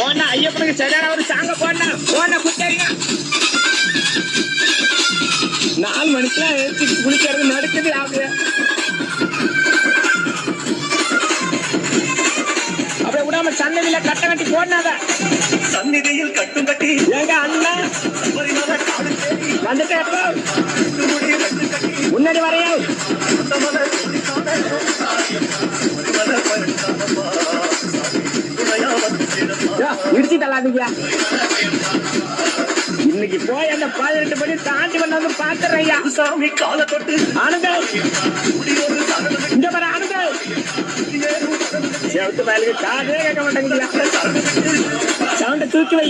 போனா ஐயப்பனுக்கு சரியான ஒரு சாங்க போனா குட்டாரிங்க 4 மணிக்கெல்லாம் எடுத்து குளிக்கிறது நடக்குது அப்படியே விடாம சன்னதியில கட்ட கட்டி போனாத சந்நிதியில் கட்டும் கட்டி எங்க அண்ணா வந்துட்டு முன்னாடி வரையும் இடிச்சு தள்ளாதீங்க இன்னைக்கு போய் அந்த 18 மணி தாண்டி வந்து பாத்துறையா சாமி கால தொட்டு ஆனந்த இங்க வர ஆனந்த செவத்து பயலுக்கு காதே கேட்க மாட்டேங்குது சவுண்ட தூக்கி வை